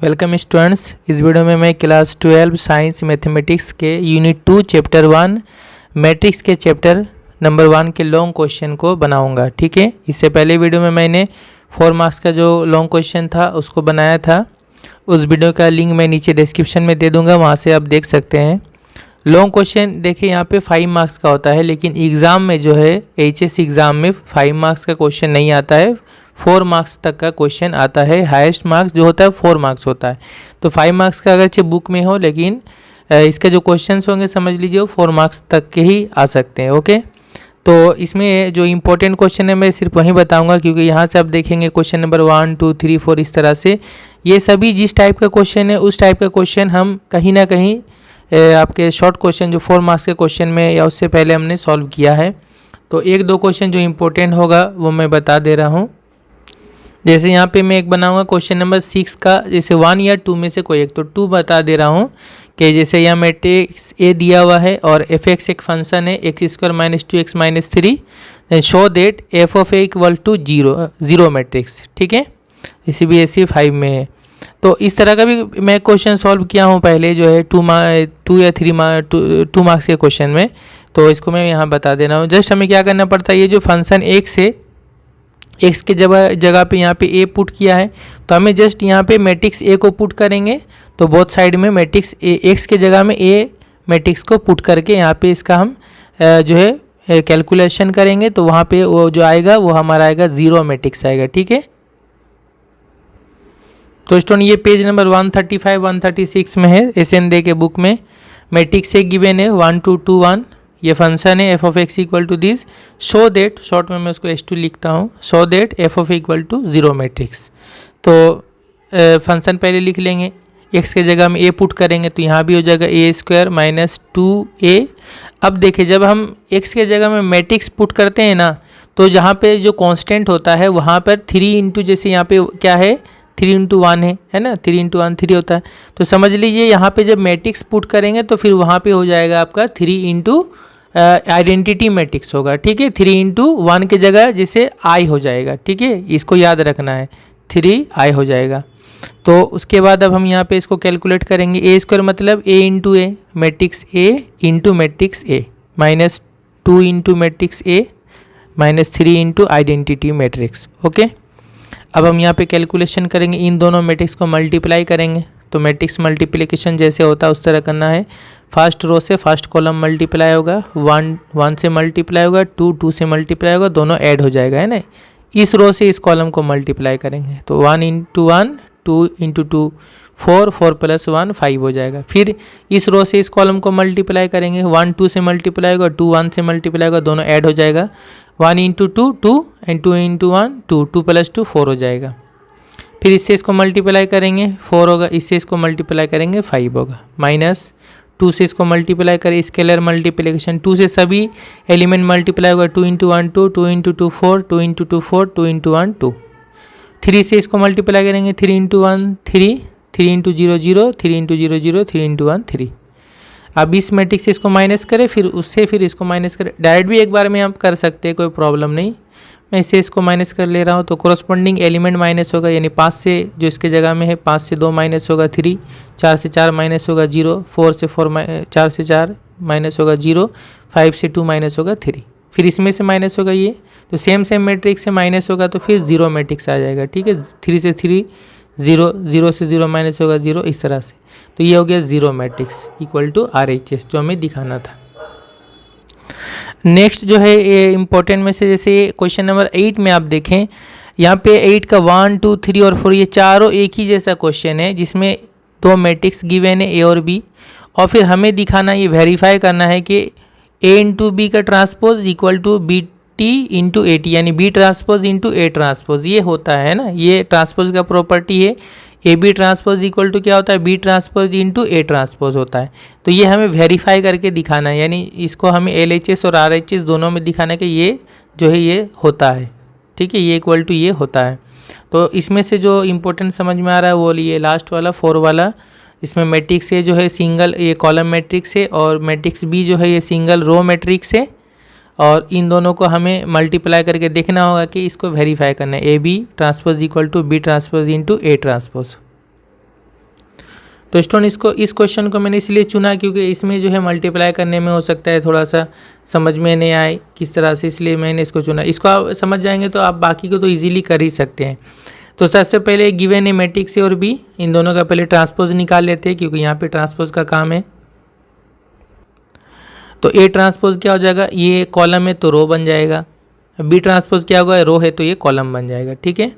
Welcome students. इस video में मैं क्लास 12 साइंस मैथमेटिक्स के यूनिट 2 चैप्टर 1 मैट्रिक्स के चैप्टर नंबर 1 के लॉन्ग क्वेश्चन को बनाऊंगा। ठीक है, इससे पहले वीडियो में मैंने 4 मार्क्स का जो लॉन्ग क्वेश्चन था उसको बनाया था। उस वीडियो का लिंक मैं नीचे डिस्क्रिप्शन में दे दूँगा, वहाँ से आप देख सकते हैं। लॉन्ग क्वेश्चन देखिए यहाँ पे 5 मार्क्स का होता है, लेकिन एग्ज़ाम में जो है HS एग्ज़ाम में 5 मार्क्स का क्वेश्चन नहीं आता है, 4 मार्क्स तक का क्वेश्चन आता है। हाईएस्ट मार्क्स जो होता है 4 मार्क्स होता है। तो 5 मार्क्स का अगरचे बुक में हो, लेकिन इसके जो क्वेश्चंस होंगे समझ लीजिए वो 4 मार्क्स तक के ही आ सकते हैं। ओके, तो इसमें जो इम्पोर्टेंट क्वेश्चन है मैं सिर्फ वहीं बताऊंगा, क्योंकि यहाँ से आप देखेंगे क्वेश्चन नंबर 1 2 3 4 इस तरह से ये सभी जिस टाइप का क्वेश्चन है उस टाइप का क्वेश्चन हम कहीं ना कहीं आपके शॉर्ट क्वेश्चन जो 4 मार्क्स के क्वेश्चन में या उससे पहले हमने सॉल्व किया है। तो 1-2 क्वेश्चन जो इम्पोर्टेंट होगा वो मैं बता दे रहा हूँ। जैसे यहाँ पे मैं एक बनाऊंगा क्वेश्चन नंबर 6 का, जैसे 1 या 2 में से कोई एक। तो 2 बता दे रहा हूँ कि जैसे यहाँ मैट्रिक्स ए दिया हुआ है और f(x) एक फंक्शन है x² - 2x - 3, show that f(a) = 0 matrix. ठीक है, CBSE 5 में है। तो इस तरह का भी मैं क्वेश्चन सॉल्व किया हूँ पहले, जो है 2 या 3 मार्क्स के क्वेश्चन में। तो इसको मैं यहाँ बता दे रहा हूँ। जस्ट हमें क्या करना पड़ता है, ये जो फंक्शन x है, x के जगह पे यहाँ पे a पुट किया है, तो हमें जस्ट यहाँ पे मैट्रिक्स a को पुट करेंगे। तो बोथ साइड में मैट्रिक्स x के जगह में a मैट्रिक्स को पुट करके यहाँ पे इसका हम जो है कैलकुलेशन करेंगे। तो वहाँ पे वो जो आएगा वो हमारा आएगा 0 मैट्रिक्स आएगा। ठीक है, तो स्टूडेंट ये पेज नंबर 135 136 में है SN दे के बुक में। मैट्रिक्स से गिवन है 1 2 2 1, ये फंक्शन है f(x) = this, show that, short में मैं उसको S2 लिखता हूँ, शो दैट f(a) = 0 मैट्रिक्स। तो फंक्शन पहले लिख लेंगे, x के जगह में a पुट करेंगे तो यहाँ भी हो जाएगा a² - 2a। अब देखिए जब हम x के जगह में मैट्रिक्स पुट करते हैं ना, तो जहाँ पे जो कांस्टेंट होता है वहाँ पर 3 इंटू, जैसे यहाँ पे क्या है 3 × 1 है ना, 3 × 1 3 होता है। तो समझ लीजिए यहाँ पे जब मैट्रिक्स पुट करेंगे तो फिर वहाँ पे हो जाएगा आपका 3 × आइडेंटिटी मैट्रिक्स होगा। ठीक है, 3 × 1 की जगह जिसे i हो जाएगा। ठीक है, इसको याद रखना है, 3i हो जाएगा। तो उसके बाद अब हम यहाँ पे इसको कैलकुलेट करेंगे। a² मतलब a × a, matrix a into matrix a, -2 into matrix a, -3 × identity matrix. Okay, अब हम यहाँ पे कैलकुलेशन करेंगे, इन दोनों मैट्रिक्स को मल्टीप्लाई करेंगे। तो मैट्रिक्स मल्टीप्लिकेशन जैसे होता है उस तरह करना है। फर्स्ट रो से फर्स्ट कॉलम मल्टीप्लाई होगा, 1 से मल्टीप्लाई होगा, 2 से मल्टीप्लाई होगा, दोनों ऐड हो जाएगा, है ना। इस रो से इस कॉलम को मल्टीप्लाई करेंगे तो 1 × 1 2 × 2 4 4 + 1 5 हो जाएगा। फिर इस रो से इस कॉलम को मल्टीप्लाई करेंगे, 1 2 से मल्टीप्लाई होगा, 2 1 से मल्टीप्लाई होगा, दोनों ऐड हो जाएगा। 1 × 2 2 एंड 2 × 1 2 2 + 2 4 हो जाएगा। फिर इससे इसको मल्टीप्लाई करेंगे 4 होगा, इससे इसको मल्टीप्लाई करेंगे 5 होगा, -2 से इसको मल्टीप्लाई करें, स्केलर मल्टीप्लिकेशन, 2 से सभी एलिमेंट मल्टीप्लाई होगा, 2 × 1 2 2 × 2 4 2 × 2 4 2 × 1 2। 3 से इसको मल्टीप्लाई करेंगे, 3 × 1 3 3 × 0 0 3 × 0 0 3 × 1 3। अब इस मैट्रिक्स से इसको माइनस करें, फिर उससे फिर इसको माइनस करें। डायरेक्ट भी एक बार में आप कर सकते हैं, कोई प्रॉब्लम नहीं। मैं इससे इसको माइनस कर ले रहा हूँ, तो कोरस्पॉन्डिंग एलिमेंट माइनस होगा, यानी 5 से जो इसके जगह में है 5 से 2 माइनस होगा 3, 4 से 4 माइनस होगा 0, 4 से 4 से 4 माइनस होगा 0, 5 से 2 माइनस होगा 3। फिर इसमें से माइनस होगा ये, तो सेम मैट्रिक्स से माइनस होगा तो फिर 0 मैट्रिक्स आ जाएगा। ठीक है, 3 से 3 0, 0 से 0 माइनस होगा 0, इस तरह से। तो ये हो गया 0 मैट्रिक्स = RHS, जो हमें दिखाना था। नेक्स्ट जो है ये इंपॉर्टेंट में से, जैसे क्वेश्चन नंबर 8 में आप देखें, यहाँ पे 8 का 1 2 3 और 4 ये चारों एक ही जैसा क्वेश्चन है, जिसमें 2 मैट्रिक्स गिवन है A और B, और फिर हमें दिखाना, ये वेरीफाई करना है कि A × B का ट्रांसपोज = BT × AT, यानी B ट्रांसपोज × A ट्रांसपोज, ये होता है ना, ये ट्रांसपोज का प्रॉपर्टी है। AB ट्रांसपोज = क्या होता है, B ट्रांसपोज × A ट्रांसपोज होता है। तो ये हमें वेरीफाई करके दिखाना है, यानी इसको हमें LHS और RHS दोनों में दिखाना है कि ये जो है ये होता है। ठीक है, ये = ये होता है। तो इसमें से जो इम्पोर्टेंट समझ में आ रहा है वो ये लास्ट वाला 4 वाला, इसमें मैट्रिक्स ए जो है सिंगल ये कॉलम मैट्रिक्स है, और मैट्रिक्स B जो है ये सिंगल रो मैट्रिक्स है, और इन दोनों को हमें मल्टीप्लाई करके देखना होगा कि इसको वेरीफाई करना है। AB transpose = B transpose × A transpose. तो स्टूडेंट इस क्वेश्चन को मैंने इसलिए चुना क्योंकि इसमें जो है मल्टीप्लाई करने में हो सकता है थोड़ा सा समझ में नहीं आए किस तरह से, इसलिए मैंने इसको चुना। इसको आप समझ जाएंगे तो आप बाकी को तो इजीली कर ही सकते हैं। तो सबसे पहले गिवन है मैट्रिक्स ए और बी, इन दोनों का पहले ट्रांसपोज निकाल लेते हैं क्योंकि यहाँ पे ट्रांसपोज का काम है। तो ए ट्रांसपोज क्या हो जाएगा, ये कॉलम है तो रो बन जाएगा, बी ट्रांसपोज क्या होगा, रो है तो ये कॉलम बन जाएगा। ठीक है,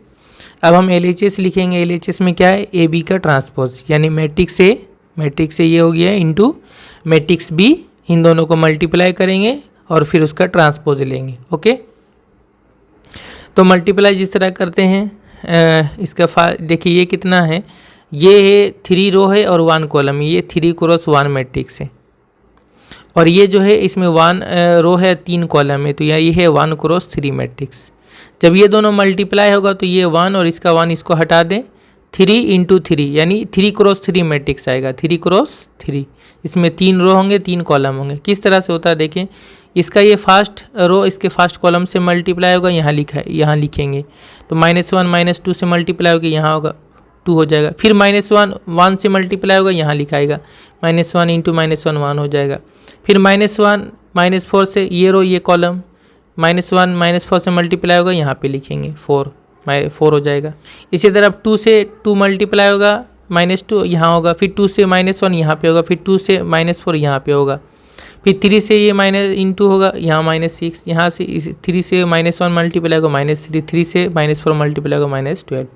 अब हम LHS लिखेंगे। LHS में क्या है, ए बी का ट्रांसपोज, यानी मैट्रिक्स ए ये हो गया इंटू मैट्रिक्स बी, इन दोनों को मल्टीप्लाई करेंगे और फिर उसका ट्रांसपोज लेंगे। ओके, तो मल्टीप्लाई जिस तरह करते हैं इसका देखिए ये कितना है, ये है 3 रो है और 1 कॉलम, ये 3 क्रॉस 1 मैट्रिक्स है, और ये जो है इसमें 1 रो है 3 कॉलम है, तो ये है 1 क्रॉस 3 मैट्रिक्स। जब ये दोनों मल्टीप्लाई होगा तो ये 1 और इसका 1 इसको हटा दें, 3 इंटू 3 यानी 3 क्रॉस 3 मैट्रिक्स आएगा, 3 क्रॉस 3। इसमें 3 रो होंगे 3 कॉलम होंगे। किस तरह से होता है देखें, इसका ये फर्स्ट रो इसके फर्स्ट कॉलम से मल्टीप्लाई होगा, यहाँ लिखा है, यहाँ लिखेंगे तो -1 -2 से मल्टीप्लाई होगा, यहाँ होगा 2 हो जाएगा। फिर -1 1 से मल्टीप्लाई होगा, यहाँ लिखाएगा -1 इंटू -1 1 हो जाएगा। फिर -1 -4 से ये रो ये कॉलम, -1 -4 से मल्टीप्लाई होगा, यहाँ पे लिखेंगे 4 हो जाएगा। इसी तरह 2 से 2 मल्टीप्लाई होगा, -2 यहाँ होगा, फिर 2 से -1 यहाँ पे होगा, फिर 2 से -4 यहाँ पे होगा, फिर 3 से ये माइनस इंटू होगा, यहाँ -6, यहाँ से 3 से -1 मल्टीप्लाई होगा -3, 3 से -4 मल्टीप्लाई होगा -12,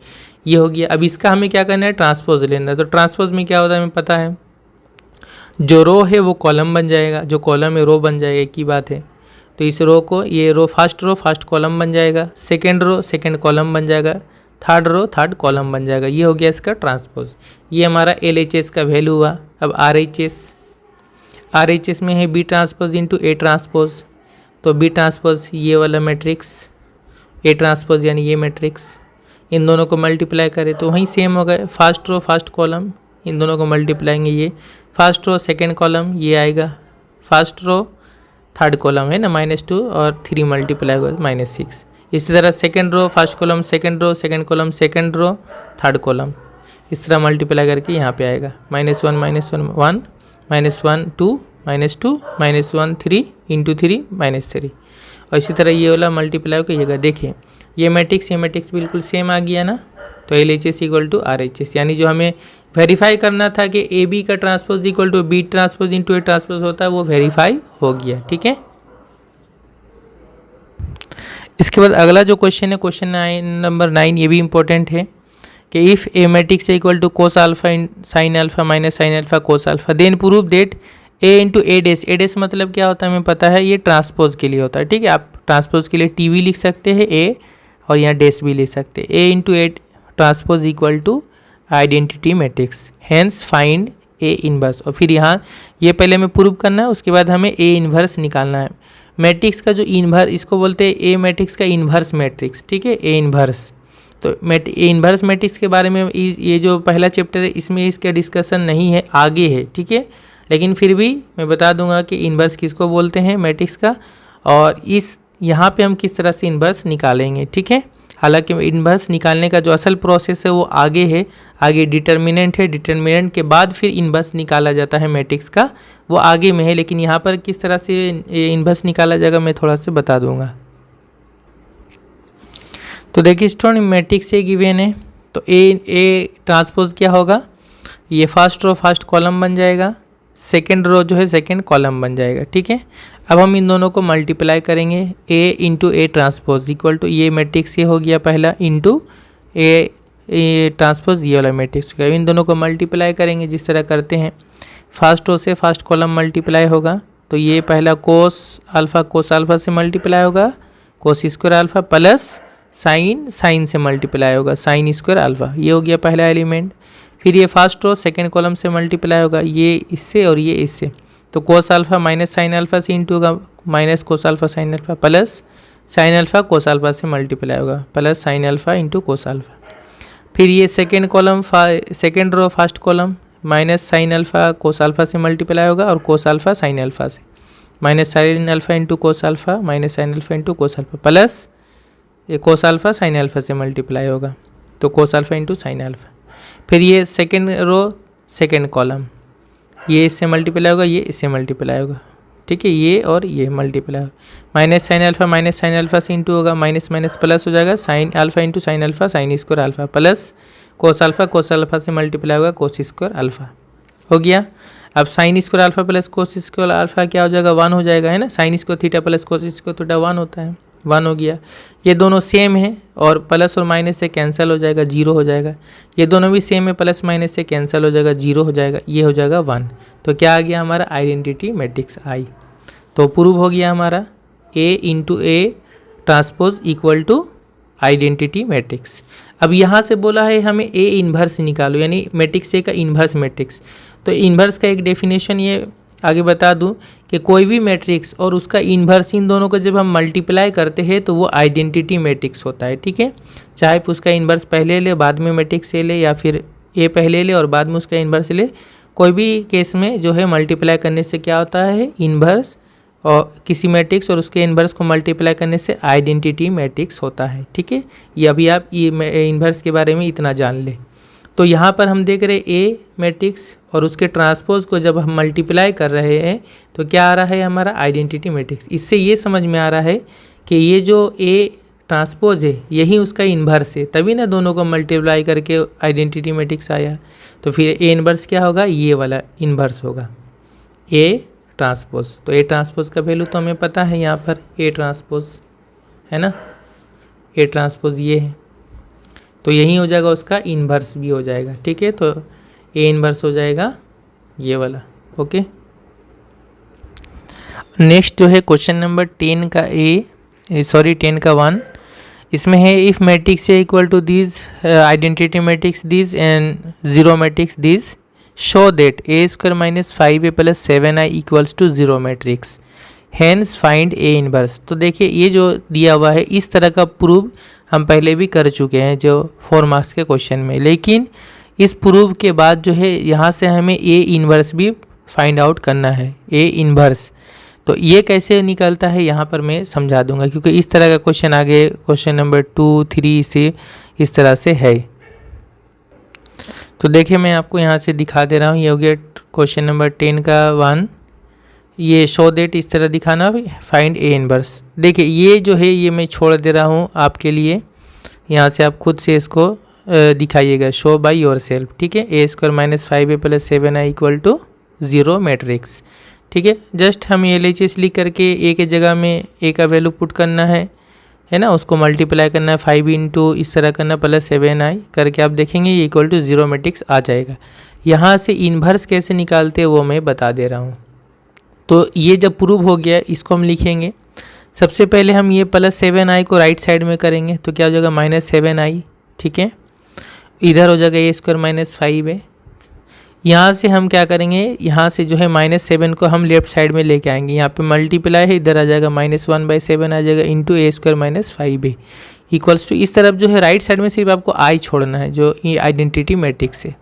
ये हो गया। अब इसका हमें क्या करना है, ट्रांसपोज लेना है। तो ट्रांसपोज में क्या होता है हमें पता है, जो रो है वो कॉलम बन जाएगा, जो कॉलम है रो बन जाएगा, एक ही बात है। तो इस रो को, ये रो फर्स्ट कॉलम बन जाएगा, सेकेंड रो सेकेंड कॉलम बन जाएगा, थर्ड रो थर्ड कॉलम बन जाएगा, ये हो गया इसका ट्रांसपोज। ये हमारा LHS का वैल्यू हुआ। अब RHS में है B transpose into A transpose, तो बी ट्रांसपोज ये वाला मैट्रिक्स, ए ट्रांसपोज यानी ये मैट्रिक्स, इन दोनों को मल्टीप्लाई करें तो वहीं सेम हो गए, फर्स्ट रो फर्स्ट कॉलम, इन दोनों को मल्टीप्लाएंगे, ये फर्स्ट रो सेकेंड कॉलम ये आएगा, फर्स्ट रो थर्ड कॉलम है ना -2 और 3 मल्टीप्लाई होगा -6। इसी तरह second row first column second row second column second row third column, इस तरह मल्टीप्लाई करके यहाँ पे आएगा -1 -1 1 -1 2 -2 -1 3 इंटू 3 -3, और इसी तरह ये वाला मल्टीप्लाई करिएगा। देखिए ये मैट्रिक्स बिल्कुल सेम आ गया ना। तो LHS इक्वल टू RHS, यानी जो हमें वेरीफाई करना था कि AB का transpose equal to B transpose into A transpose होता है, वो वेरीफाई हो गया। ठीक है, इसके बाद अगला जो क्वेश्चन है, क्वेश्चन नंबर 9, ये भी इंपॉर्टेंट है कि if A matrix equal to cos alpha sine alpha minus sine alpha cos alpha, then prove that A into A dash मतलब क्या होता है हमें पता है, ये ट्रांसपोज के लिए होता है। ठीक है, आप ट्रांसपोज के लिए TV लिख सकते हैं ए, और यहाँ डैश भी लिख सकते हैं। A into A transpose equal to identity matrix, hence find A inverse. और फिर यहाँ ये पहले हमें प्रूव करना है, उसके बाद हमें ए इनवर्स निकालना है। मैट्रिक्स का जो इनवर्स, इसको बोलते हैं ए मैट्रिक्स का इनवर्स मैट्रिक्स। ठीक है, ए इनवर्स। तो ए इनवर्स मैट्रिक्स के बारे में ये जो पहला चैप्टर है इसमें इसका डिस्कशन नहीं है, आगे है। ठीक है, लेकिन फिर भी मैं बता दूंगा कि इनवर्स किसको बोलते हैं मैट्रिक्स का, और इस यहाँ पे हम किस तरह से इनवर्स निकालेंगे। ठीक है, हालांकि इनवर्स निकालने का जो असल प्रोसेस है वो आगे है, आगे डिटर्मिनेंट है, डिटर्मिनेंट के बाद फिर इनवर्स निकाला जाता है मैट्रिक्स का, वो आगे में है। लेकिन यहाँ पर किस तरह से इनवर्स निकाला जाएगा मैं थोड़ा सा बता दूंगा। तो देखिए स्टूडेंट, मैट्रिक्स ए गिवन है, तो ए ट्रांसपोज क्या होगा, ये फर्स्ट रो फर्स्ट कॉलम बन जाएगा, सेकेंड रो जो है सेकेंड कॉलम बन जाएगा। ठीक है, अब हम इन दोनों को मल्टीप्लाई करेंगे, A into A transpose equal to ये मैट्रिक्स ये हो गया पहला, इंटू ए ट्रांसपोज ये वाला मैट्रिक्स। इन दोनों को मल्टीप्लाई करेंगे जिस तरह करते हैं, फर्स्ट रो से फर्स्ट कॉलम मल्टीप्लाई होगा, तो ये पहला कोस अल्फा से मल्टीप्लाई होगा, cos square alpha plus sine से मल्टीप्लाई होगा, साइन स्क्वायर अल्फा, ये हो गया पहला एलिमेंट। फिर ये फर्स्ट रो सेकेंड कॉलम से मल्टीप्लाई होगा, ये इससे और ये इससे, तो cos alpha minus sine alpha से इंटू होगा, minus cos alpha sine alpha plus sine alpha cos alpha से मल्टीप्लाई होगा, plus sine alpha into cos alpha. फिर ये second column second row first column minus sine alpha cos alpha से multiply होगा, और कोस alpha sine alpha से, minus sine alpha into cos alpha minus sine alpha into cos alpha, plus ये कोस alpha sine alpha से multiply होगा, तो cos alpha into sine alpha. फिर ये सेकेंड रो सेकेंड कॉलम, ये इससे मल्टीप्लाई होगा, ये इससे मल्टीप्लाई होगा, ठीक है, ये और ये मल्टीप्लाई होगा, माइनस साइन अल्फा से इंटू होगा, माइनस माइनस प्लस हो जाएगा, sign alpha into sine alpha, sign square alpha plus cos alpha से मल्टीप्लाई होगा, कोस स्क्वायर अल्फा हो गया। अब sign square alpha plus cos square alpha क्या हो जाएगा, 1 हो जाएगा, है ना, sine square theta plus cos square theta 1 होता है, 1 हो गया। ये दोनों सेम है और प्लस और माइनस से कैंसिल हो जाएगा, 0 हो जाएगा। ये दोनों भी सेम है, प्लस माइनस से कैंसिल हो जाएगा, 0 हो जाएगा, ये हो जाएगा 1। तो क्या आ गया हमारा आइडेंटिटी मैट्रिक्स आई। तो प्रूव हो गया हमारा A into A transpose equal to identity matrix. अब यहाँ से बोला है हमें ए इन्वर्स निकालो, यानी मैट्रिक्स ए का इन्वर्स मैट्रिक्स। तो इन्वर्स का एक डेफिनेशन ये आगे बता दूं कि कोई भी मैट्रिक्स और उसका इन्वर्स, इन दोनों को जब हम मल्टीप्लाई करते हैं तो वो आइडेंटिटी मैट्रिक्स होता है, ठीक है। चाहे उसका इन्वर्स पहले ले बाद में मैट्रिक्स ए ले, या फिर ए पहले ले और बाद में उसका इन्वर्स ले, कोई भी केस में जो है मल्टीप्लाई करने से क्या होता है, इन्वर्स, और किसी मैट्रिक्स और उसके इन्वर्स को मल्टीप्लाई करने से आइडेंटिटी मैट्रिक्स होता है, ठीक है। ये अभी आप ये इन्वर्स के बारे में इतना जान ले। तो यहाँ पर हम देख रहे ए मैट्रिक्स और उसके ट्रांसपोज को जब हम मल्टीप्लाई कर रहे हैं तो क्या आ रहा है हमारा आइडेंटिटी मैट्रिक्स। इससे ये समझ में आ रहा है कि ये जो ए ट्रांसपोज है यही उसका इन्वर्स है, तभी ना दोनों को मल्टीप्लाई करके आइडेंटिटी मैट्रिक्स आया। तो फिर ए इन्वर्स क्या होगा, ये वाला इन्वर्स होगा ए ट्रांसपोज। तो ए ट्रांसपोज का वैल्यू तो हमें पता है, यहाँ पर ए ट्रांसपोज है ना, ए ट्रांसपोज ये है, तो यही हो जाएगा, उसका इन्वर्स भी हो जाएगा, ठीक है। तो ए इन्वर्स हो जाएगा ये वाला, ओके। नेक्स्ट जो है क्वेश्चन नंबर 10 का 10 का 1, इसमें है if matrix A equal to this identity matrix this and zero matrix this show that A square minus 5a plus 7i equals to zero matrix, hence find A inverse. तो देखिए ये जो दिया हुआ है इस तरह का प्रूव हम पहले भी कर चुके हैं जो 4 मार्क्स के क्वेश्चन में, लेकिन इस प्रूव के बाद जो है यहाँ से हमें ए इनवर्स भी फाइंड आउट करना है, ए इनवर्स। तो ये कैसे निकलता है यहाँ पर मैं समझा दूंगा, क्योंकि इस तरह का क्वेश्चन आगे क्वेश्चन नंबर 2, 3 से इस तरह से है। तो देखिए मैं आपको यहाँ से दिखा दे रहा हूँ, ये हो गया क्वेश्चन नंबर 10 का 1, ये शो डेट इस तरह दिखाना, फाइंड ए इनवर्स। देखिए ये जो है ये मैं छोड़ दे रहा हूँ आपके लिए, यहाँ से आप खुद से इसको दिखाइएगा, शो बाय योर सेल्फ, ठीक है। A square minus 5a plus 7i equal to zero matrix, ठीक है। जस्ट हम ये LHS लिख करके ए के जगह में ए का वैल्यू पुट करना है ना, उसको मल्टीप्लाई करना है 5 इंटू इस तरह करना प्लस 7i करके आप देखेंगे ये इक्वल टू जीरो मैट्रिक्स आ जाएगा। यहाँ से इन्वर्स कैसे निकालते हैं वो मैं बता दे रहा हूँ। तो ये जब प्रूव हो गया इसको हम लिखेंगे, सबसे पहले हम ये प्लस 7i को राइट साइड में करेंगे तो क्या हो जाएगा माइनस 7i, ठीक है। इधर हो जाएगा ए स्क्वायर माइनस 5a। यहाँ से हम क्या करेंगे, यहाँ से जो है -7 को हम लेफ्ट साइड में लेके आएंगे, यहाँ पे मल्टीप्लाई है, इधर आ जाएगा -1/7 आ जाएगा into A square minus 5a equals to, इस तरफ जो है राइट साइड में सिर्फ आपको i छोड़ना है जो ये आइडेंटिटी मैट्रिक्स है।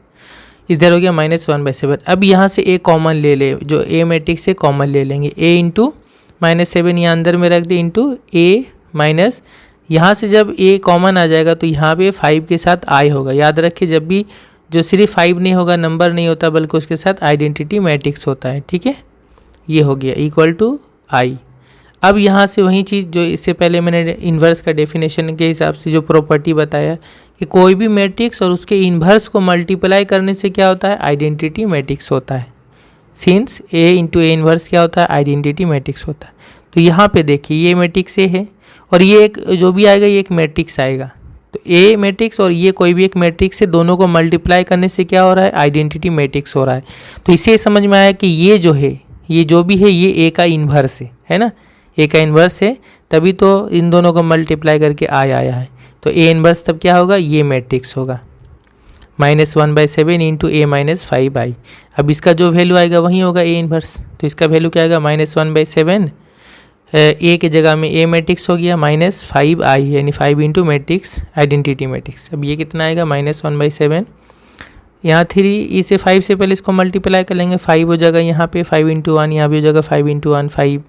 इधर हो गया -1/7। अब यहाँ से a कॉमन ले ले, जो a मैट्रिक्स से कॉमन ले लेंगे, a इंटू -7 यहाँ अंदर में रख दे इंटू a माइनस, यहाँ से जब a कॉमन आ जाएगा तो यहाँ पे 5 के साथ i होगा। याद रखिए जब भी जो सिर्फ 5 नहीं होगा, नंबर नहीं होता, बल्कि उसके साथ आइडेंटिटी मैट्रिक्स होता है, ठीक है। ये हो गया इक्वल टू i। अब यहाँ से वही चीज़ जो इससे पहले मैंने इन्वर्स का डेफिनेशन के हिसाब से जो प्रॉपर्टी बताया कि कोई भी मैट्रिक्स और उसके इन्वर्स को मल्टीप्लाई करने से क्या होता है, आइडेंटिटी मैट्रिक्स होता है। Since a into A inverse क्या होता है, आइडेंटिटी मैट्रिक्स होता है। तो यहाँ पे देखिए ये मैट्रिक्स ए है और ये एक जो भी आएगा ये एक मैट्रिक्स आएगा, तो ए मैट्रिक्स और ये कोई भी एक मैट्रिक्स से दोनों को मल्टीप्लाई करने से क्या हो रहा है, आइडेंटिटी मैट्रिक्स हो रहा है। तो इससे समझ में आया कि ये जो है, ये जो भी है ये ए का इन्वर्स है ना, ए का इन्वर्स है, तभी तो इन दोनों को मल्टीप्लाई करके आया है। तो ए इन्वर्स तब क्या होगा, ये मैट्रिक्स होगा -1/7 इंटू ए माइनस 5i। अब इसका जो वैल्यू आएगा वही होगा ए इन्वर्स, तो इसका वैल्यू क्या आएगा -1/7, ए के जगह में ए मैट्रिक्स हो गया -5i, यानी 5 इंटू मैट्रिक्स आइडेंटिटी मैट्रिक्स। अब ये कितना आएगा -1/7, यहाँ 3 इसे 5 से पहले इसको मल्टीप्लाई कर लेंगे, 5 हो जाएगा यहाँ पे 5 इंटू 1, यहाँ भी हो जाएगा 5 इंटू 1 5,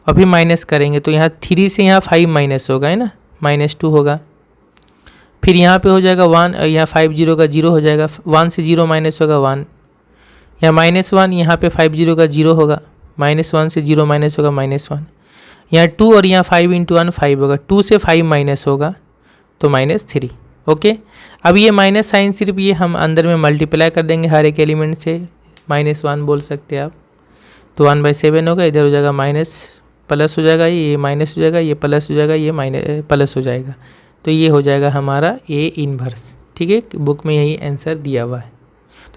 और फिर माइनस करेंगे तो यहाँ 3 से यहाँ 5 माइनस होगा, है ना, -2 होगा। फिर यहाँ पे हो जाएगा 1, यहाँ 5 0 का 0 हो जाएगा, 1 से 0 माइनस होगा 1, यहाँ -1, यहाँ पे 5 0 का 0 होगा, -1 से 0 माइनस होगा -1। यहाँ 2 और यहाँ 5 × 1 5 होगा, 2 से 5 माइनस होगा तो -3। ओके, अब ये माइनस साइन सिर्फ ये हम अंदर में मल्टीप्लाई कर देंगे हर एक एलिमेंट से, -1 बोल सकते हैं आप, तो 1/7 होगा, इधर हो जाएगा माइनस प्लस हो जाएगा, ये माइनस हो जाएगा, ये प्लस हो जाएगा, ये माइनस प्लस हो जाएगा, तो ये हो जाएगा हमारा A इन्वर्स। ठीक है, बुक में यही आंसर दिया हुआ है।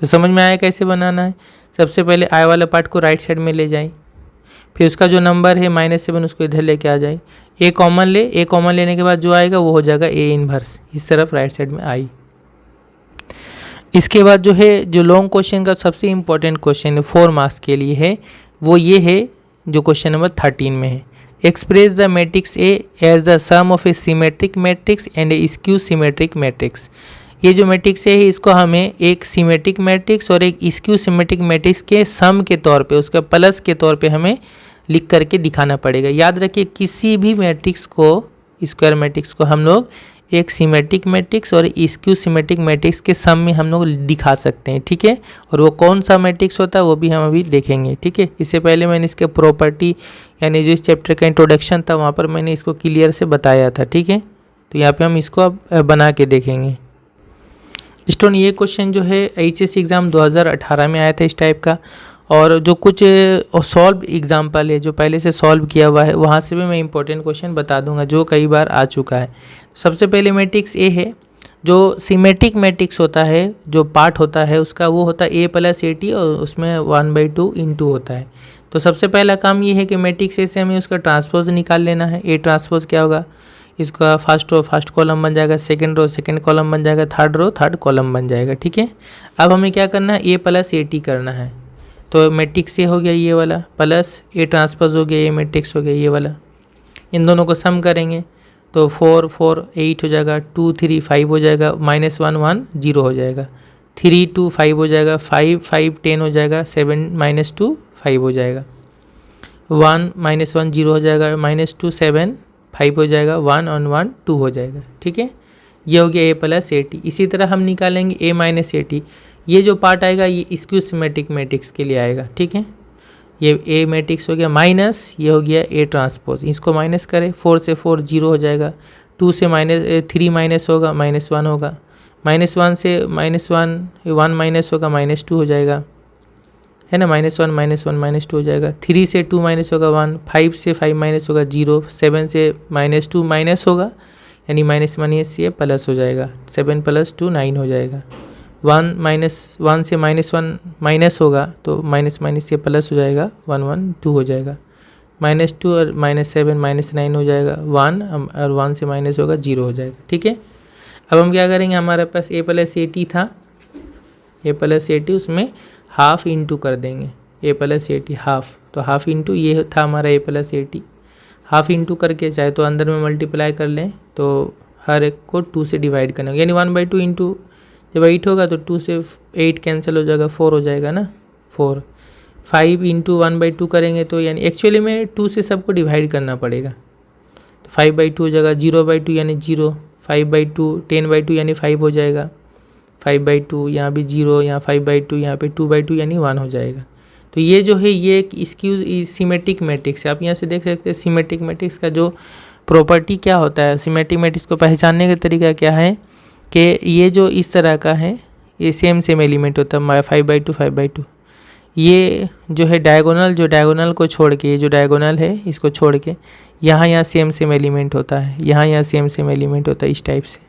तो समझ में आया कैसे बनाना है। सबसे पहले I वाला पार्ट को राइट साइड में ले जाएं, फिर उसका जो नंबर है -7 उसको इधर लेके आ जाए, A कॉमन ले, A कॉमन लेने के बाद जो आएगा वो हो जाएगा A इन्वर्स, इस तरफ राइट साइड में आई। इसके बाद जो है, जो लॉन्ग क्वेश्चन का सबसे इम्पोर्टेंट क्वेश्चन है 4 मार्क्स के लिए है, वो ये है जो क्वेश्चन नंबर 13 में है। Express the matrix A as the sum of a symmetric matrix and a skew symmetric matrix. ये जो मैट्रिक्स है इसको हमें एक सिमेट्रिक मैट्रिक्स और एक स्क्यू सिमेट्रिक मैट्रिक्स के सम के तौर पे, उसका प्लस के तौर पे हमें लिख करके दिखाना पड़ेगा। याद रखिए, किसी भी मैट्रिक्स को, स्क्वायर मैट्रिक्स को हम लोग एक सिमेट्रिक मैट्रिक्स और स्क्यू सिमेट्रिक मैट्रिक्स के सम में हम लोग दिखा सकते हैं। ठीक है, और वो कौन सा मैट्रिक्स होता है वो भी हम अभी देखेंगे। ठीक है, इससे पहले मैंने इसके प्रॉपर्टी यानी जो इस चैप्टर का इंट्रोडक्शन था वहाँ पर मैंने इसको क्लियर से बताया था। ठीक है, तो यहाँ पे हम इसको अब बना के देखेंगे। स्टूडेंट, ये क्वेश्चन जो है HSC एग्ज़ाम 2018 में आया था इस टाइप का, और जो कुछ सॉल्व एग्जाम्पल है जो पहले से सॉल्व किया हुआ है वहाँ से भी मैं इंपॉर्टेंट क्वेश्चन बता दूंगा जो कई बार आ चुका है। सबसे पहले मैट्रिक्स A है, जो सिमेट्रिक मैट्रिक्स होता है, जो पार्ट होता है उसका वो होता है A + AT और उसमें 1/2 × होता है। तो सबसे पहला काम ये है कि मैट्रिक्स A से हमें उसका ट्रांसपोज निकाल लेना है। A ट्रांसपोज क्या होगा, इसका फर्स्ट रो फर्स्ट कॉलम बन जाएगा, सेकंड रो सेकंड कॉलम बन जाएगा, थर्ड रो थर्ड कॉलम बन जाएगा। ठीक है, अब हमें क्या करना है, A + AT करना है। तो मैट्रिक्स A हो गया ये वाला, प्लस A ट्रांसपोज हो गया, ये मैट्रिक्स हो गया ये वाला। इन दोनों को सम करेंगे तो 4 4 8 हो जाएगा, 2 3 5 हो जाएगा, -1 1 0 हो जाएगा, 3 2 5 हो जाएगा, 5 5 10 हो जाएगा, 7 -2 5 हो जाएगा, 1 -1 0 हो जाएगा, -2 7 5 हो जाएगा, 1 और 1 2 हो जाएगा। ठीक है, ये हो गया A + AT। इसी तरह हम निकालेंगे A - AT। ये जो पार्ट आएगा ये स्क्यू सिमेट्रिक मैट्रिक्स के लिए आएगा। ठीक है, ये A मैट्रिक्स हो गया, माइनस ये हो गया A ट्रांसपोज, इसको माइनस करें, 4 से 4 0 हो जाएगा, 2 से -3 माइनस होगा, -1 होगा, -1 से -1 1 माइनस होगा, -2 हो जाएगा, है ना, -1 -1 -2 हो जाएगा, 3 से 2 माइनस होगा 1, 5 से 5 माइनस होगा 0, 7 से -2 माइनस होगा यानी -1 से प्लस हो जाएगा, 7 + 2 9 हो जाएगा, 1 से -1 माइनस होगा तो -1 से प्लस हो जाएगा, 1 1 2 हो जाएगा, -2 और -7 -9 हो जाएगा, 1 और 1 से माइनस होगा 0 हो जाएगा। ठीक है, अब हम क्या करेंगे, हमारे पास A + AT था, A + AT उसमें हाफ इंटू कर देंगे, A + AT हाफ, तो हाफ इंटू ये था हमारा A + AT, हाफ इंटू करके चाहे तो अंदर में मल्टीप्लाई कर लें तो हर एक को 2 से डिवाइड करना होगा, यानी 1/2 इंटू जब 8 होगा तो 2 से 8 कैंसिल हो जाएगा, 4 हो जाएगा ना, 4 5 इंटू 1/2 करेंगे तो यानी एक्चुअली में 2 से सबको डिवाइड करना पड़ेगा, तो 5/2 हो जाएगा, 0/2 यानी 0, 5/2 10/2 यानी 5 हो जाएगा, 5/2 यहाँ भी 0, यहाँ 5/2, यहाँ पे 2/2 यानी 1 हो जाएगा। तो ये जो है ये एक स्क्यू सिमेट्रिक मैट्रिक्स है। आप यहाँ से देख सकते हैं सिमेट्रिक मैट्रिक्स का जो प्रॉपर्टी क्या होता है, सिमेट्रिक मैट्रिक्स को पहचानने का तरीका क्या है कि ये जो इस तरह का है ये सेम एलिमेंट होता है 5/2 5/2, ये जो है डायगोनल को छोड़ के, ये जो डायगोनल है इसको छोड़ के यहाँ सेम एलिमेंट होता है, यहाँ सेम एलिमेंट होता है, इस टाइप से।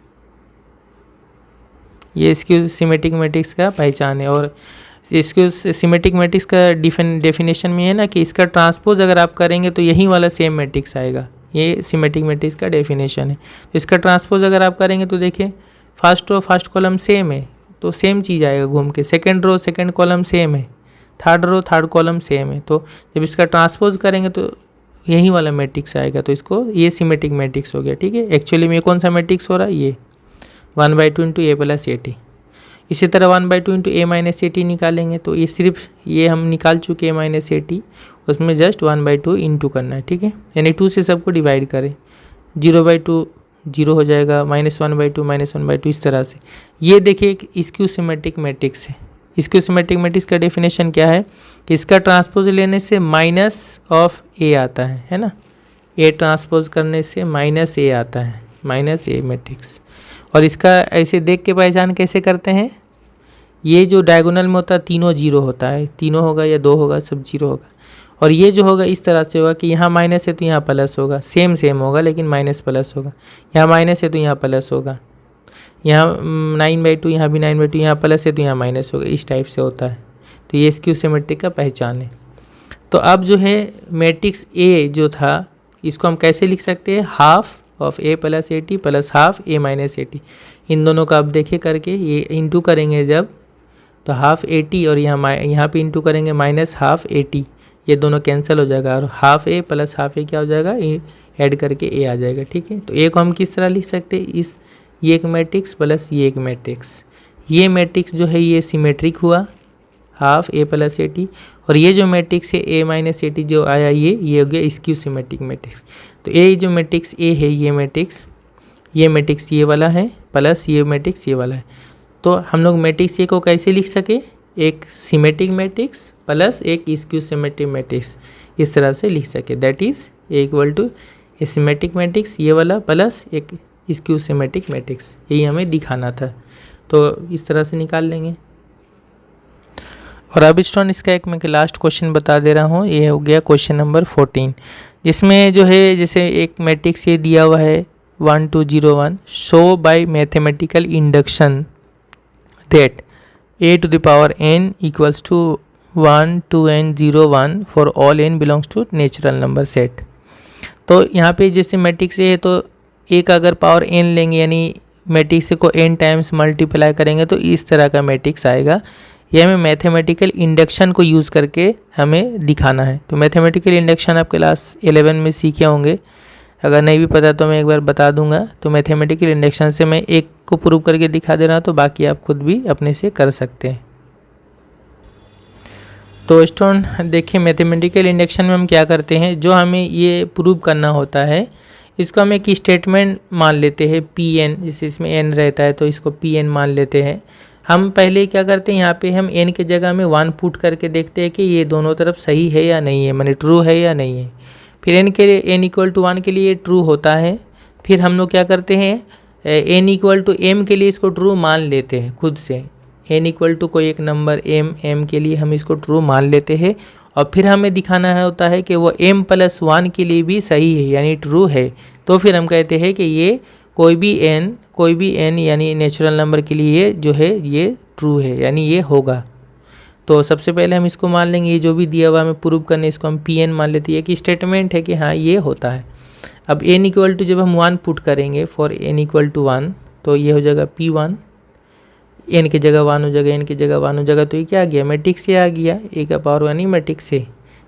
ये इसकी सिमेट्रिक मैट्रिक्स का पहचान है। और इसके सिमेट्रिक मैट्रिक्स का डेफिनेशन में है ना कि इसका ट्रांसपोज अगर आप करेंगे तो यही वाला सेम मैट्रिक्स आएगा, ये सिमेट्रिक मैट्रिक्स का डेफिनेशन है। तो इसका ट्रांसपोज अगर आप करेंगे तो देखिए first row first column same है तो सेम चीज़ आएगा घूम के, second row second column same है, third row third column same है, तो जब इसका ट्रांसपोज करेंगे तो यही वाला मैट्रिक्स आएगा, तो इसको ये सिमेट्रिक मैट्रिक्स हो गया। ठीक है, एक्चुअली में कौन सा मैट्रिक्स हो रहा है, ये 1/2 इंटू A + AT। इसी तरह 1/2 इंटू A - AT निकालेंगे तो ये सिर्फ ये हम निकाल चुके A - AT, उसमें जस्ट 1/2 इंटू करना है। ठीक है, यानी 2 से सबको डिवाइड करें, 0/2 0 हो जाएगा, -1/2 -1/2 इस तरह से। ये देखिए एक स्क्यू सिमेट्रिक मैट्रिक्स है, स्क्यू सिमेट्रिक मैट्रिक्स का डेफिनेशन क्या है कि इसका ट्रांसपोज लेने से माइनस ऑफ ए आता है ना, ए ट्रांसपोज करने से माइनस ए आता है, माइनस ए मैट्रिक्स। और इसका ऐसे देख के पहचान कैसे करते हैं, ये जो डायगोनल में होता है तीनों जीरो होता है, तीनों होगा या दो होगा, सब जीरो होगा। और ये जो होगा इस तरह से होगा कि यहाँ माइनस है तो यहाँ प्लस होगा, सेम सेम होगा लेकिन माइनस प्लस होगा, यहाँ माइनस है तो यहाँ प्लस होगा, यहाँ 9/2 यहाँ भी 9/2, यहाँ प्लस है तो यहाँ माइनस होगा, इस टाइप से होता है। तो ये स्क्यू सिमेट्रिक का पहचान है। तो अब जो है मैट्रिक्स ए जो था इसको हम कैसे लिख सकते हैं, half of A plus A T plus half A minus A T. इन दोनों का अब देखे करके ये इंटू करेंगे जब, तो हाफ ए टी और यहाँ पे इंटू करेंगे माइनस हाफ ए टी, ये दोनों कैंसिल हो जाएगा और हाफ ए प्लस हाफ ए क्या हो जाएगा, ऐड करके ए आ जाएगा। ठीक है, तो ए को हम किस तरह लिख सकते हैं, इस ये एक मैट्रिक्स प्लस ये एक मैट्रिक्स, ये मैट्रिक्स जो है ये सिमेट्रिक हुआ half A plus A T, और ये जो मैट्रिक्स है ए माइनस ए टी जो आया ये हो गया स्क्यू सिमेट्रिक मैट्रिक्स। तो ए जो मैट्रिक्स ए है ये मैट्रिक्स ये वाला है प्लस ये मैट्रिक्स ये वाला है। तो हम लोग मैट्रिक्स ए को कैसे लिख सके, एक सिमेट्रिक मैट्रिक्स प्लस एक स्क्यू सिमेट्रिक मैट्रिक्स, इस तरह से लिख सके। That is A equal to a symmetric matrix ये वाला प्लस एक स्क्यू सिमेट्रिक मैट्रिक्स, यही हमें दिखाना था। तो इस तरह से निकाल लेंगे। और अब स्टूडेंट इसका एक मैं लास्ट क्वेश्चन बता दे रहा हूँ, ये हो गया क्वेश्चन नंबर 14, जिसमें जो है जैसे एक मैट्रिक्स ये दिया हुआ है 1 2 0 1, show by mathematical induction that a to the power n equals to 1 2 n 0 1 for all n belongs to natural number set. तो यहाँ पे जैसे मैट्रिक्स है तो एक अगर पावर n लेंगे यानी मैट्रिक्स को n टाइम्स मल्टीप्लाई करेंगे तो इस तरह का मैट्रिक्स आएगा। ये हमें मैथमेटिकल इंडक्शन को यूज़ करके हमें दिखाना है। तो मैथमेटिकल इंडक्शन आप क्लास 11 में सीखे होंगे, अगर नहीं भी पता तो मैं एक बार बता दूंगा। तो मैथमेटिकल इंडक्शन से मैं एक को प्रूव करके दिखा दे रहा हूँ, तो बाकी आप खुद भी अपने से कर सकते हैं। तो स्टूडेंट देखिए मैथमेटिकल इंडक्शन में हम क्या करते हैं, जो हमें ये प्रूव करना होता है इसको हम एक स्टेटमेंट मान लेते हैं Pn, जैसे इसमें n रहता है तो इसको Pn मान लेते हैं। हम पहले क्या करते हैं, यहाँ पे हम n के जगह में 1 पुट करके देखते हैं कि ये दोनों तरफ सही है या नहीं है, माने ट्रू है या नहीं है। फिर n के लिए n इक्वल टू 1 के लिए ट्रू होता है। फिर हम लोग क्या करते हैं, n इक्वल टू m के लिए इसको ट्रू मान लेते हैं खुद से। n इक्वल टू कोई एक नंबर m के लिए हम इसको ट्रू मान लेते हैं, और फिर हमें दिखाना होता है कि वो m प्लस 1 के लिए भी सही है यानी ट्रू है। तो फिर हम कहते हैं कि ये कोई भी n यानी नेचुरल नंबर के लिए जो है ये ट्रू है यानी ये होगा। तो सबसे पहले हम इसको मान लेंगे, ये जो भी दिया हुआ हमें प्रूव करने इसको हम Pn मान लेते हैं कि स्टेटमेंट है कि हाँ ये होता है। अब n इक्वल टू जब हम 1 पुट करेंगे फॉर n इक्वल टू 1, तो ये हो जाएगा P1, n की जगह 1 हो जाएगा, n की जगह 1 हो जाएगा, तो ये क्या आ गया, मैट्रिक्स ये आ गया, ए का पावर यानी मैट्रिक्स से।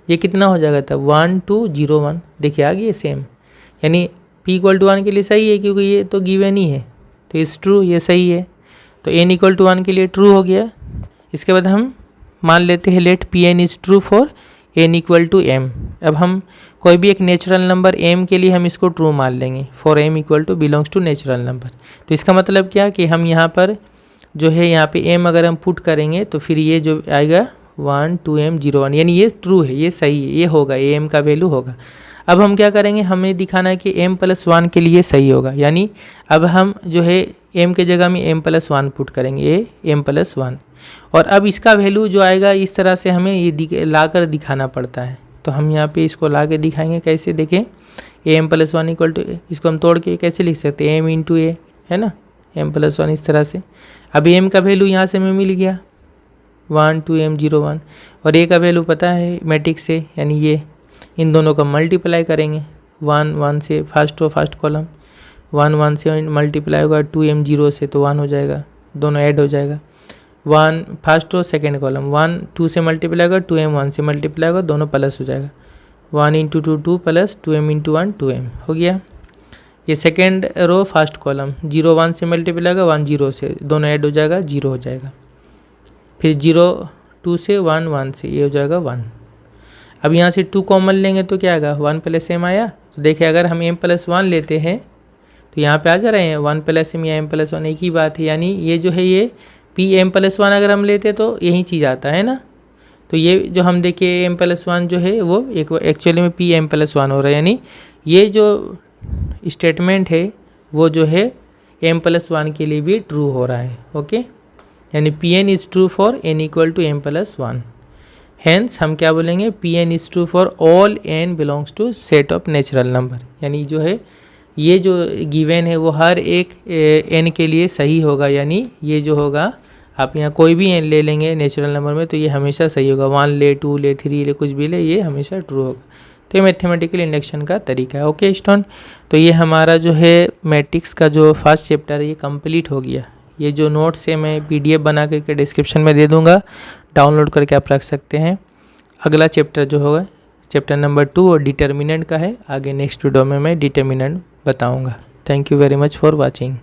ये कितना हो जाएगा था 1 2 0 1, देखिए आ गया सेम, यानी p इक्वल टू 1 के लिए सही है क्योंकि ये तो गिवन ही है, तो इस ट्रू ये सही है। तो n इक्वल टू 1 के लिए ट्रू हो गया। इसके बाद हम मान लेते हैं let Pn is true for n equal to m। अब हम कोई भी एक नेचुरल नंबर m के लिए हम इसको ट्रू मान लेंगे for m equal to belongs to natural number. तो इसका मतलब क्या कि हम यहाँ पर जो है यहाँ पे m अगर हम पुट करेंगे तो फिर ये जो आएगा 1 2 m 0 1 यानी ये ट्रू है, ये सही है, ये होगा, ये m का वैल्यू होगा। अब हम क्या करेंगे, हमें दिखाना है कि m प्लस 1 के लिए सही होगा, यानी अब हम जो है m के जगह में m प्लस 1 पुट करेंगे, ये m प्लस 1। और अब इसका वैल्यू जो आएगा इस तरह से हमें ये ला कर दिखाना पड़ता है। तो हम यहाँ पे इसको ला के दिखाएंगे कैसे, देखें m प्लस 1 इक्वल टू, इसको हम तोड़ के कैसे लिख सकते हैं m इंटू ए, है ना, m प्लस 1 इस तरह से। अब m का वैल्यू यहाँ से हमें मिल गया 1 2 m 0 1, और a का वैल्यू पता है मैट्रिक्स से, यानी ये इन दोनों का मल्टीप्लाई करेंगे 1 1 से फर्स्ट कॉलम, 1 1 से मल्टीप्लाई होगा 2 m 0 से तो 1 हो जाएगा, दोनों ऐड हो जाएगा। 1 फर्स्ट और सेकेंड कॉलम, 1 2 से मल्टीप्लाई होगा, 2 m 1 से मल्टीप्लाई होगा, दोनों प्लस हो जाएगा, 1 into 2 2 plus 2 m into 1 2 m हो गया। ये सेकेंड रो फर्स्ट कॉलम, 0 1 से मल्टीप्लाई होगा, 1 0 से, दोनों ऐड हो जाएगा, 0 हो जाएगा। फिर 0 2 से 1 1 से, ये हो जाएगा 1। अब यहाँ से 2 कॉमन लेंगे तो क्या आएगा, 1 प्लस m आया। तो देखिए अगर हम m प्लस 1 लेते हैं तो यहाँ पे आ जा रहे हैं 1 प्लस m या m प्लस 1 एक ही बात है, यानी ये जो है ये पी एम प्लस वन अगर हम लेते तो यही चीज़ आता है ना। तो ये जो हम देखिए एम प्लस वन जो है वो एक एक्चुअली में पी एम प्लस वन हो रहा है, यानी ये जो स्टेटमेंट है वो जो है एम प्लस वन के लिए भी ट्रू हो रहा है। ओके, यानी P N is true for N equal to M plus one. Hence हम क्या बोलेंगे, P N is true for all N belongs to set of natural number, यानी जो है ये जो गिवन है वो हर एक एन के लिए सही होगा, यानी ये जो होगा आप यहाँ कोई भी एन ले लेंगे नेचुरल नंबर में तो ये हमेशा सही होगा। 1 ले, 2 ले, 3 ले, कुछ भी ले, ये हमेशा ट्रू होगा। तो ये मैथमेटिकल इंडक्शन का तरीका है। ओके स्टूडेंट, तो ये हमारा जो है मैट्रिक्स का जो फर्स्ट चैप्टर है ये कंप्लीट हो गया। ये जो नोट्स है मैं PDF बना करके डिस्क्रिप्शन में दे दूँगा, डाउनलोड करके आप रख सकते हैं। अगला चैप्टर जो होगा चैप्टर नंबर 2 और डिटर्मिनेंट का है। आगे नेक्स्ट वीडियो में मैं डिटर्मिनेंट बताऊँगा। Thank you very much for watching.